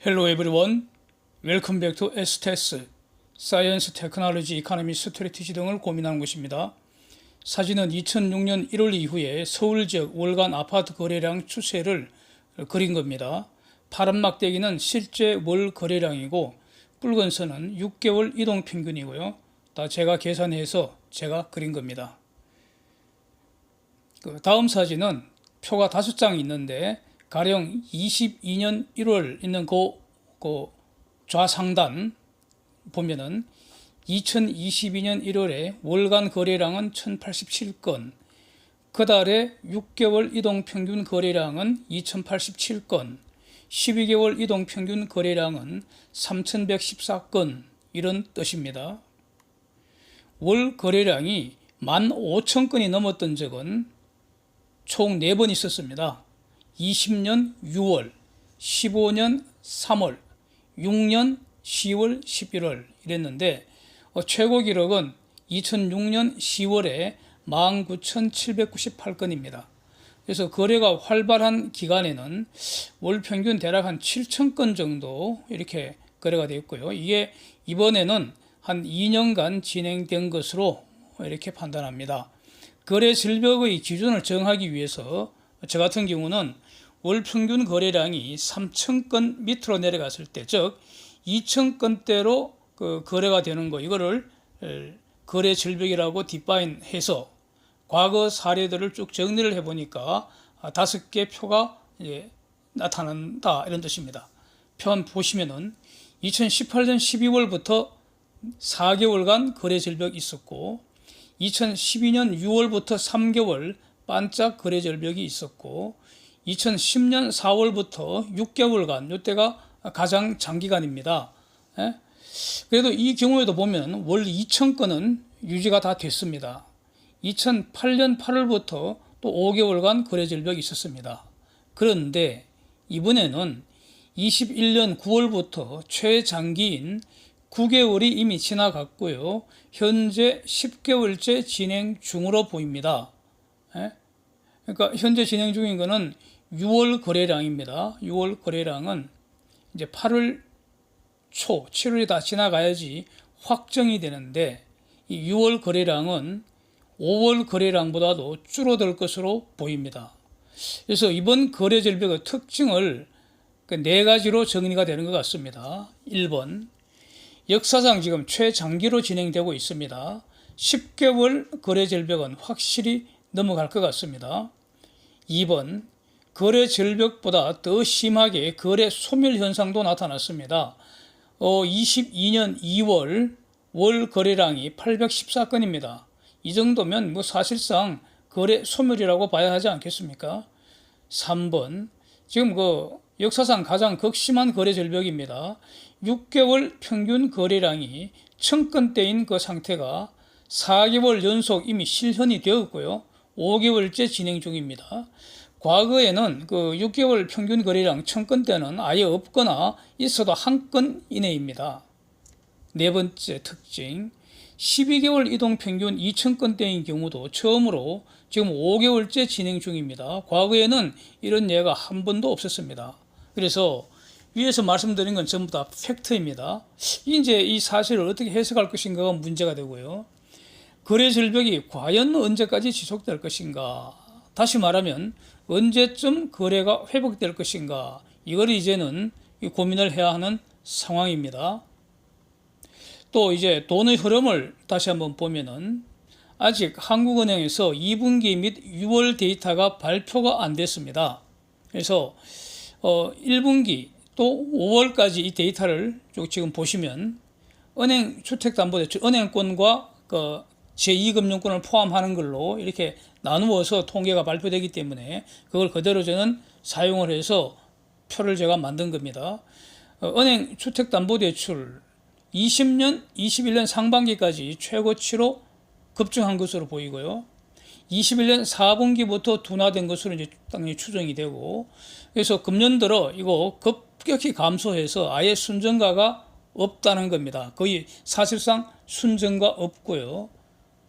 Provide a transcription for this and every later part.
Hello everyone. Welcome back to STS, Science, Technology, Economy, Strategy 등을 고민하는 것입니다. 사진은 2006년 1월 이후에 서울 지역 월간 아파트 거래량 추세를 그린 겁니다. 파란 막대기는 실제 월 거래량이고 붉은 선은 6개월 이동 평균이고요. 다 제가 계산해서 제가 그린 겁니다. 다음 사진은 표가 5장이 있는데 가령 22년 1월 있는 그 좌상단 보면은 2022년 1월에 월간 거래량은 1087건, 그 달에 6개월 이동 평균 거래량은 2087건, 12개월 이동 평균 거래량은 3114건 이런 뜻입니다. 월 거래량이 15,000건이 넘었던 적은 총 4번 있었습니다. 20년 6월, 15년 3월, 6년 10월, 11월 이랬는데 최고 기록은 2006년 10월에 19,798건입니다. 그래서 거래가 활발한 기간에는 월 평균 대략 한 7,000건 정도 이렇게 거래가 되었고요. 이게 이번에는 한 2년간 진행된 것으로 이렇게 판단합니다. 거래 절벽의 기준을 정하기 위해서 저 같은 경우는 월 평균 거래량이 3,000건 밑으로 내려갔을 때, 즉 2,000건대로 거래가 되는 거, 이거를 거래 절벽이라고 디파인해서 과거 사례들을 쭉 정리를 해보니까 5개 표가 나타난다 이런 뜻입니다. 표 한번 보시면은 2018년 12월부터 4개월간 거래 절벽이 있었고, 2012년 6월부터 3개월 반짝 거래 절벽이 있었고, 2010년 4월부터 6개월간, 이때가 가장 장기간입니다. 그래도 이 경우에도 보면 월 2,000건은 유지가 다 됐습니다. 2008년 8월부터 또 5개월간 거래 절벽이 있었습니다. 그런데 이번에는 21년 9월부터 최장기인 9개월이 이미 지나갔고요. 현재 10개월째 진행 중으로 보입니다. 그러니까 현재 진행 중인 거는 6월 거래량입니다. 6월 거래량은 이제 8월 초, 7월이 다 지나가야지 확정이 되는데, 이 6월 거래량은 5월 거래량보다도 줄어들 것으로 보입니다. 그래서 이번 거래 절벽의 특징을 4가지로 정리가 되는 것 같습니다. 1번, 역사상 지금 최장기로 진행되고 있습니다. 10개월 거래 절벽은 확실히 넘어갈 것 같습니다. 2번, 거래 절벽보다 더 심하게 거래 소멸 현상도 나타났습니다. 22년 2월 월 거래량이 814건입니다. 이 정도면 사실상 거래 소멸이라고 봐야 하지 않겠습니까? 3번, 지금 역사상 가장 극심한 거래 절벽입니다. 6개월 평균 거래량이 1,000건대인 그 상태가 4개월 연속 이미 실현이 되었고요. 5개월째 진행 중입니다. 과거에는 6개월 평균 거래량 1,000건대는 아예 없거나 있어도 1건 이내입니다. 4번째 특징, 12개월 이동 평균 2,000건대인 경우도 처음으로 지금 5개월째 진행 중입니다. 과거에는 이런 예가 한 번도 없었습니다. 그래서 위에서 말씀드린 건 전부 다 팩트입니다. 이제 이 사실을 어떻게 해석할 것인가가 문제가 되고요. 거래 절벽이 과연 언제까지 지속될 것인가? 다시 말하면 언제쯤 거래가 회복될 것인가? 이걸 이제는 고민을 해야 하는 상황입니다. 또 이제 돈의 흐름을 다시 한번 보면은 아직 한국은행에서 2분기 및 6월 데이터가 발표가 안 됐습니다. 그래서 1분기 또 5월까지 이 데이터를 지금 보시면 은행 주택담보대출, 은행권과 제2금융권을 포함하는 걸로 이렇게 나누어서 통계가 발표되기 때문에 그걸 그대로 저는 사용을 해서 표를 제가 만든 겁니다. 은행 주택담보대출 20년, 21년 상반기까지 최고치로 급증한 것으로 보이고요. 21년 4분기부터 둔화된 것으로 이제 당연히 추정이 되고, 그래서 금년 들어 이거 급격히 감소해서 아예 순증가가 없다는 겁니다. 거의 사실상 순증가 없고요.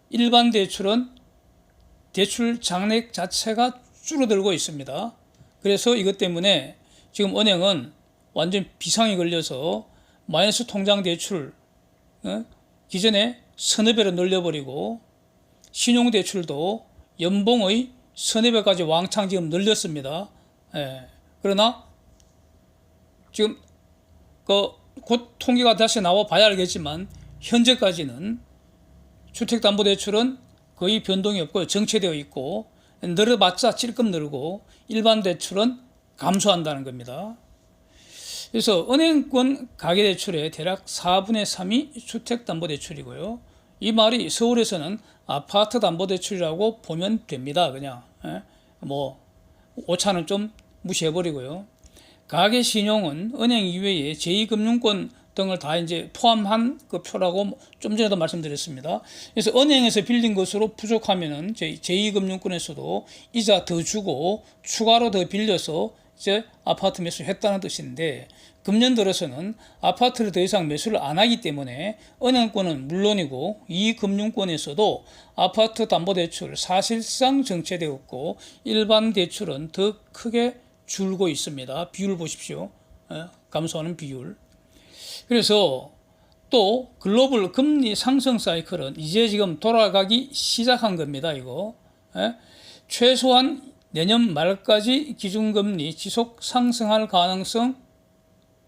일반 대출은 대출 장액 자체가 줄어들고 있습니다. 그래서 이것 때문에 지금 은행은 완전 비상이 걸려서 마이너스 통장 대출 기존에 서너 배로 늘려버리고 신용대출도 연봉의 서너 배까지 왕창 지금 늘렸습니다. 그러나 지금 곧 통계가 다시 나와 봐야 알겠지만 현재까지는 주택담보대출은 거의 변동이 없고 정체되어 있고 늘어봤자 찔끔 늘고 일반 대출은 감소한다는 겁니다. 그래서 은행권 가계대출의 대략 4분의 3이 주택담보대출이고요. 이 말이 서울에서는 아파트 담보대출이라고 보면 됩니다. 그냥 뭐 오차는 좀 무시해버리고요. 가계신용은 은행 이외에 제2금융권 등을 다 이제 포함한 그 표라고 좀 전에도 말씀드렸습니다. 그래서 은행에서 빌린 것으로 부족하면은 제2금융권에서도 이자 더 주고 추가로 더 빌려서 이제 아파트 매수했다는 뜻인데, 금년 들어서는 아파트를 더 이상 매수를 안 하기 때문에 은행권은 물론이고 이 금융권에서도 아파트 담보대출 사실상 정체되었고 일반 대출은 더 크게 줄고 있습니다. 비율 보십시오. 감소하는 비율. 그래서 또 글로벌 금리 상승 사이클은 이제 지금 돌아가기 시작한 겁니다. 이거 최소한 내년 말까지 기준금리 지속 상승할 가능성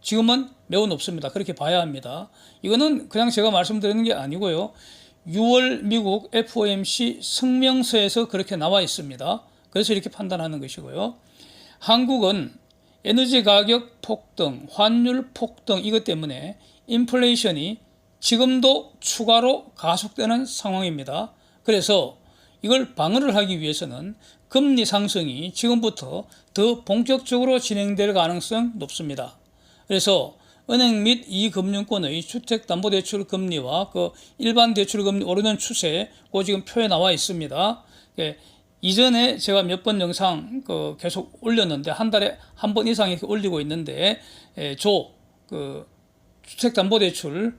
지금은 매우 높습니다. 그렇게 봐야 합니다. 이거는 그냥 제가 말씀드리는 게 아니고요. 6월 미국 FOMC 성명서에서 그렇게 나와 있습니다. 그래서 이렇게 판단하는 것이고요. 한국은 에너지 가격 폭등, 환율 폭등 이것 때문에 인플레이션이 지금도 추가로 가속되는 상황입니다. 그래서 이걸 방어를 하기 위해서는 금리 상승이 지금부터 더 본격적으로 진행될 가능성 높습니다. 그래서 은행 및 이 금융권의 주택담보대출 금리와 그 일반 대출 금리 오르는 추세, 그 지금 표에 나와 있습니다. 이전에 제가 몇 번 영상 계속 올렸는데 한 달에 한 번 이상 이렇게 올리고 있는데 주택담보대출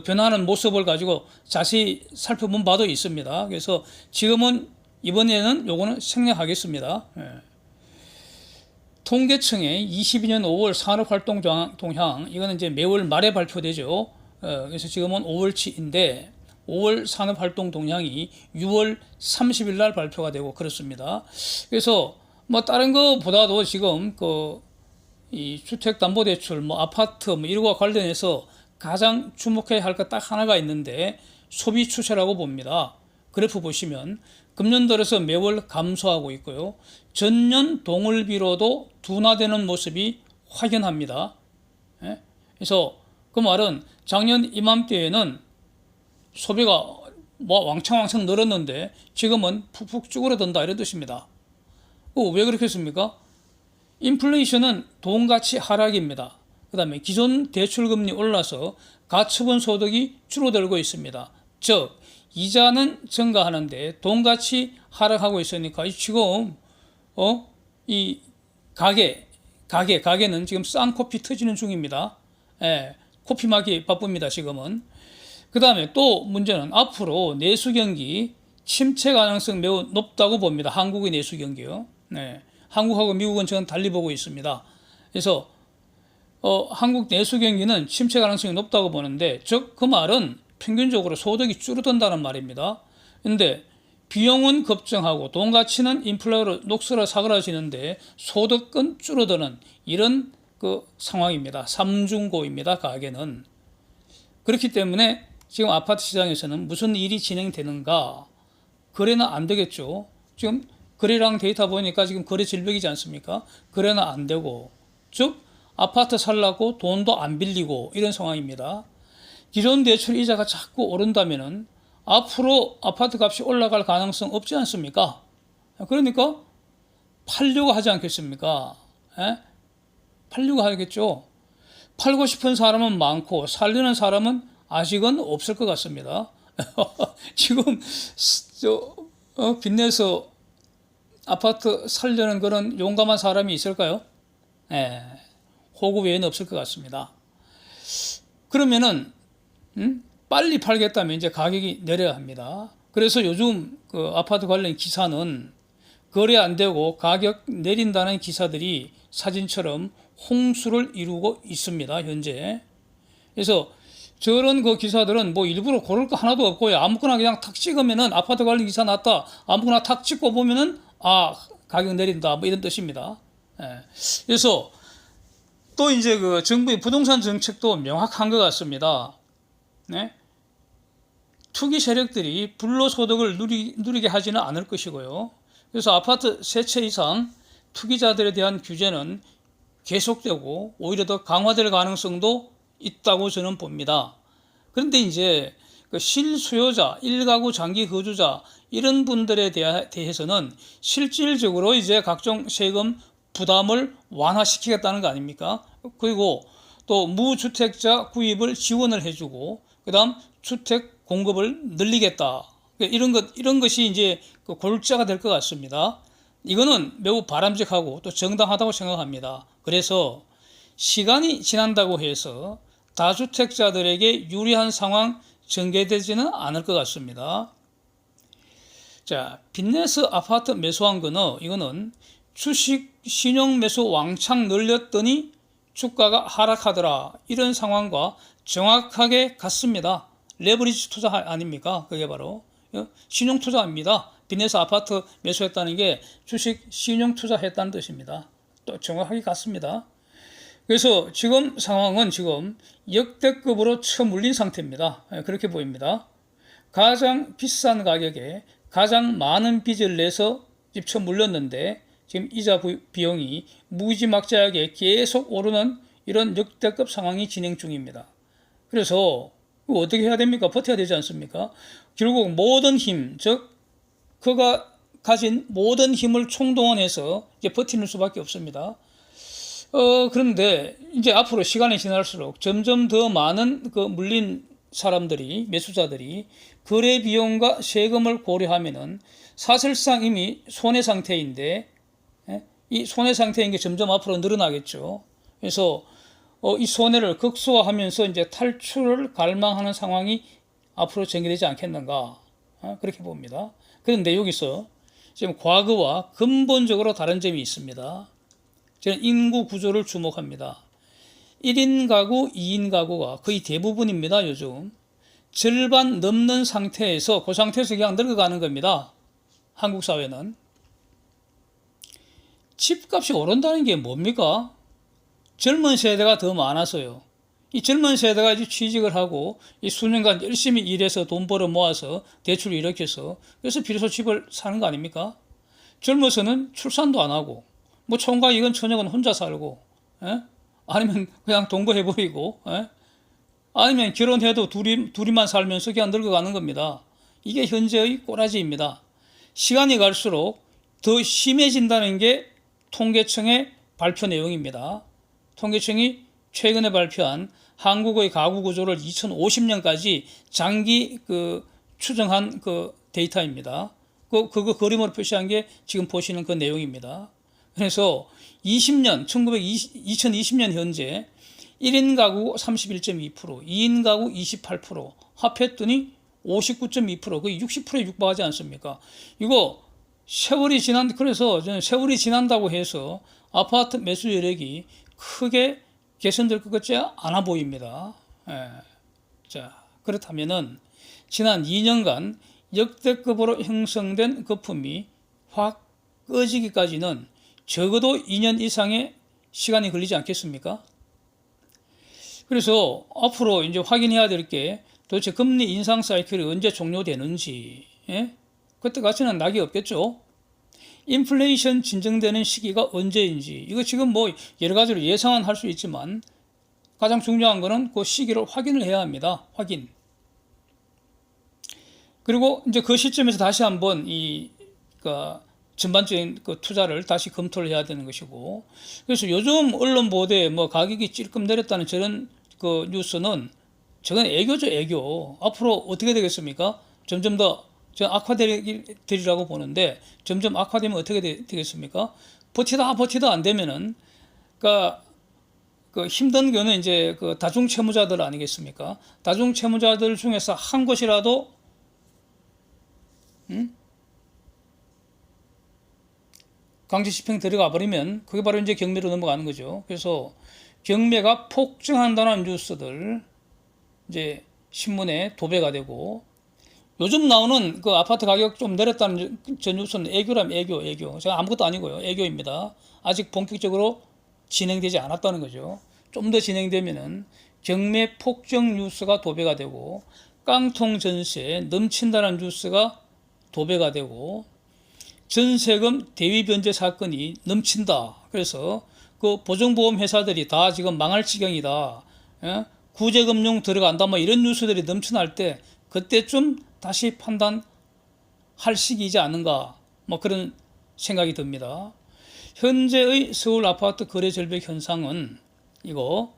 변화하는 모습을 가지고 자세히 살펴본 바도 있습니다. 그래서 지금은 이번에는 요거는 생략하겠습니다. 통계청의 22년 5월 산업활동 동향, 이거는 이제 매월 말에 발표되죠. 그래서 지금은 5월치인데 5월 산업활동 동향이 6월 30일 날 발표가 되고 그렇습니다. 그래서 뭐 다른 것보다도 지금 이 주택담보대출, 아파트 이런 거와 관련해서 가장 주목해야 할 것 딱 하나가 있는데 소비 추세라고 봅니다. 그래프 보시면 금년 들어서 매월 감소하고 있고요. 전년 동월비로도 둔화되는 모습이 확연합니다. 그래서 그 말은 작년 이맘때에는 소비가 왕창 늘었는데 지금은 푹푹 쭈그러든다 이런 뜻입니다. 왜 그렇게 했습니까? 인플레이션은 돈가치 하락입니다. 그 다음에 기존 대출금리 올라서 가처분 소득이 줄어들고 있습니다. 즉 이자는 증가하는데 돈가치 하락하고 있으니까 지금 이 가게는 지금 쌍코피 터지는 중입니다. 코피 막이 바쁩니다. 지금은. 그 다음에 또 문제는 앞으로 내수 경기 침체 가능성 매우 높다고 봅니다. 한국의 내수 경기요. 한국하고 미국은 저는 달리 보고 있습니다. 그래서 한국 내수 경기는 침체 가능성이 높다고 보는데, 즉 그 말은 평균적으로 소득이 줄어든다는 말입니다. 그런데 비용은 급증하고 돈 가치는 인플레로 녹슬어 사그라지는데 소득은 줄어드는 이런 상황입니다. 삼중고입니다. 가계는. 그렇기 때문에 지금 아파트 시장에서는 무슨 일이 진행되는가? 거래는 안 되겠죠. 지금 거래량 데이터 보니까 지금 거래 질벽이지 않습니까? 거래는 안 되고, 즉 아파트 살라고 돈도 안 빌리고 이런 상황입니다. 기존 대출 이자가 자꾸 오른다면은 앞으로 아파트 값이 올라갈 가능성 없지 않습니까? 그러니까 팔려고 하지 않겠습니까? 팔려고 하겠죠. 팔고 싶은 사람은 많고 살려는 사람은 아직은 없을 것 같습니다. 지금 빚내서 아파트 살려는 그런 용감한 사람이 있을까요? 호구 외에는 없을 것 같습니다. 그러면은 빨리 팔겠다면 이제 가격이 내려야 합니다. 그래서 요즘 아파트 관련 기사는 거래 안 되고 가격 내린다는 기사들이 사진처럼 홍수를 이루고 있습니다. 현재. 그래서 저런 그 기사들은 뭐 일부러 고를 거 하나도 없고요. 아무거나 그냥 탁 찍으면은 아파트 관리 기사 났다. 아무거나 탁 찍고 보면은 가격 내린다. 뭐 이런 뜻입니다. 예. 그래서 또 이제 그 정부의 부동산 정책도 명확한 것 같습니다. 네? 투기 세력들이 불로소득을 누리게 하지는 않을 것이고요. 그래서 아파트 세 채 이상 투기자들에 대한 규제는 계속되고 오히려 더 강화될 가능성도 있다고 저는 봅니다. 그런데 이제 그 실수요자, 일가구 장기 거주자 이런 분들에 대해서는 실질적으로 이제 각종 세금 부담을 완화시키겠다는 거 아닙니까? 그리고 또 무주택자 구입을 지원을 해주고 그다음 주택 공급을 늘리겠다. 이런 것이 이제 그 골자가 될 것 같습니다. 이거는 매우 바람직하고 또 정당하다고 생각합니다. 그래서 시간이 지난다고 해서 다주택자들에게 유리한 상황 전개되지는 않을 것 같습니다. 자, 빚내서 아파트 매수한 거는 이거는 주식 신용 매수 왕창 늘렸더니 주가가 하락하더라. 이런 상황과 정확하게 같습니다. 레버리지 투자 아닙니까? 그게 바로 신용 투자입니다. 빚내서 아파트 매수했다는 게 주식 신용 투자했다는 뜻입니다. 또 정확하게 같습니다. 그래서 지금 상황은 지금 역대급으로 처물린 상태입니다. 그렇게 보입니다. 가장 비싼 가격에 가장 많은 빚을 내서 집 처물렸는데 지금 이자 비용이 무지막지하게 계속 오르는 이런 역대급 상황이 진행 중입니다. 그래서 어떻게 해야 됩니까? 버텨야 되지 않습니까? 결국 모든 힘, 즉 그가 가진 모든 힘을 총동원해서 이제 버티는 수밖에 없습니다. 그런데 이제 앞으로 시간이 지날수록 점점 더 많은 그 물린 사람들이, 매수자들이 거래 비용과 세금을 고려하면은 사실상 이미 손해 상태인데, 이 손해 상태인 게 점점 앞으로 늘어나겠죠. 그래서 이 손해를 극소화하면서 이제 탈출을 갈망하는 상황이 앞으로 전개되지 않겠는가, 그렇게 봅니다. 그런데 여기서 지금 과거와 근본적으로 다른 점이 있습니다. 저는 인구 구조를 주목합니다. 1인 가구, 2인 가구가 거의 대부분입니다. 요즘 절반 넘는 상태에서 그 상태에서 그냥 늙어가는 겁니다. 한국 사회는. 집값이 오른다는 게 뭡니까? 젊은 세대가 더 많아서요. 이 젊은 세대가 이제 취직을 하고 이 수년간 열심히 일해서 돈 벌어 모아서 대출을 일으켜서 그래서 비로소 집을 사는 거 아닙니까? 젊어서는 출산도 안 하고 뭐 총각 이건 처녀건 혼자 살고, 아니면 그냥 동거해버리고, 아니면 결혼해도 둘이만 살면서 그냥 늙어가는 겁니다. 이게 현재의 꼬라지입니다. 시간이 갈수록 더 심해진다는 게 통계청의 발표 내용입니다. 통계청이 최근에 발표한 한국의 가구 구조를 2050년까지 장기 추정한 데이터입니다. 그거 그림으로 표시한 게 지금 보시는 그 내용입니다. 그래서 2020년 현재 1인 가구 31.2%, 2인 가구 28%, 합했더니 59.2%, 거의 60%에 육박하지 않습니까? 이거 그래서 저는 세월이 지난다고 해서 아파트 매수 여력이 크게 개선될 것 같지 않아 보입니다. 자, 그렇다면은 지난 2년간 역대급으로 형성된 거품이 확 꺼지기까지는 적어도 2년 이상의 시간이 걸리지 않겠습니까? 그래서 앞으로 이제 확인해야 될 게 도대체 금리 인상 사이클이 언제 종료되는지, 그때까지는 낙이 없겠죠. 인플레이션 진정되는 시기가 언제인지, 이거 지금 뭐 여러 가지로 예상은 할 수 있지만 가장 중요한 거는 그 시기를 확인을 해야 합니다. 확인. 그리고 이제 그 시점에서 다시 한번 전반적인 투자를 다시 검토를 해야 되는 것이고, 그래서 요즘 언론 보도에 뭐 가격이 찔끔 내렸다는 저런 뉴스는 저건 애교죠, 애교. 앞으로 어떻게 되겠습니까? 점점 더 악화되리라고 보는데, 점점 악화되면 어떻게 되겠습니까? 버티다 안 되면은, 힘든 거는 이제 다중 채무자들 아니겠습니까? 다중 채무자들 중에서 한 곳이라도, 강제 집행 들어가 버리면 그게 바로 이제 경매로 넘어가는 거죠. 그래서 경매가 폭증한다는 뉴스들 이제 신문에 도배가 되고, 요즘 나오는 그 아파트 가격 좀 내렸다는 저 뉴스는 애교라면 애교. 제가 아무것도 아니고요. 애교입니다. 아직 본격적으로 진행되지 않았다는 거죠. 좀 더 진행되면은 경매 폭증 뉴스가 도배가 되고, 깡통 전세 넘친다는 뉴스가 도배가 되고, 전세금 대위 변제 사건이 넘친다. 그래서 그 보증보험 회사들이 다 지금 망할 지경이다. 예? 구제금융 들어간다. 뭐 이런 뉴스들이 넘쳐날 때 그때쯤 다시 판단할 시기이지 않은가. 뭐 그런 생각이 듭니다. 현재의 서울 아파트 거래 절벽 현상은 이거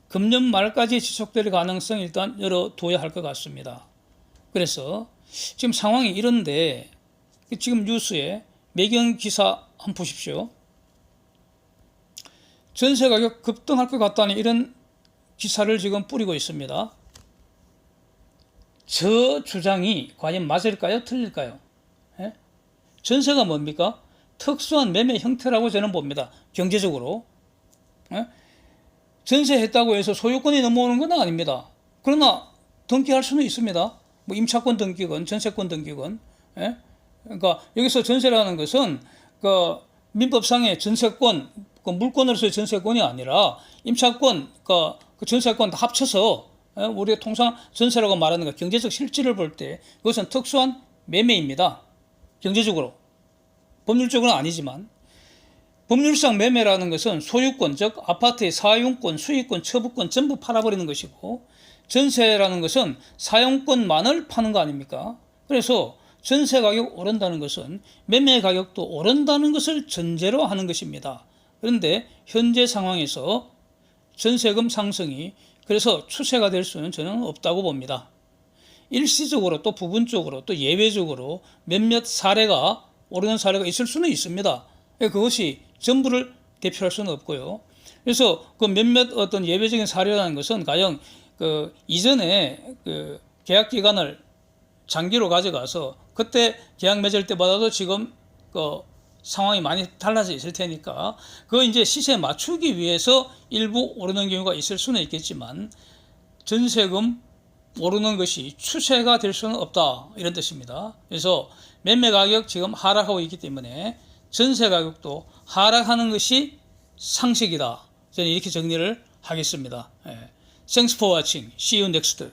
금년 말까지 지속될 가능성 일단 열어둬야 할 것 같습니다. 그래서 지금 상황이 이런데 지금 뉴스에 매경 기사 한번 보십시오. 전세 가격 급등할 것 같다는 이런 기사를 지금 뿌리고 있습니다. 저 주장이 과연 맞을까요? 틀릴까요? 예? 전세가 뭡니까? 특수한 매매 형태라고 저는 봅니다. 경제적으로. 예? 전세했다고 해서 소유권이 넘어오는 건 아닙니다. 그러나 등기할 수는 있습니다. 뭐 임차권 등기건 전세권 등기건. 예? 그러니까 여기서 전세라는 것은 그 민법상의 전세권, 그 물권으로서의 전세권이 아니라 임차권, 그 전세권 다 합쳐서 우리가 통상 전세라고 말하는 거 경제적 실질을 볼 때 그것은 특수한 매매입니다. 경제적으로. 법률적으로는 아니지만. 법률상 매매라는 것은 소유권, 즉 아파트의 사용권, 수익권, 처분권 전부 팔아버리는 것이고, 전세라는 것은 사용권만을 파는 거 아닙니까? 그래서 전세 가격 오른다는 것은 매매 가격도 오른다는 것을 전제로 하는 것입니다. 그런데 현재 상황에서 전세금 상승이 그래서 추세가 될 수는 저는 없다고 봅니다. 일시적으로 또 부분적으로 또 예외적으로 몇몇 사례가 오르는 사례가 있을 수는 있습니다. 그것이 전부를 대표할 수는 없고요. 그래서 그 몇몇 어떤 예외적인 사례라는 것은 가령 그 이전에 그 계약 기간을 장기로 가져가서 그때 계약 맺을 때보다도 지금 그 상황이 많이 달라져 있을 테니까 그거 이제 시세에 맞추기 위해서 일부 오르는 경우가 있을 수는 있겠지만 전세금 오르는 것이 추세가 될 수는 없다, 이런 뜻입니다. 그래서 매매 가격 지금 하락하고 있기 때문에 전세 가격도 하락하는 것이 상식이다. 저는 이렇게 정리를 하겠습니다. Thanks for watching. See you next.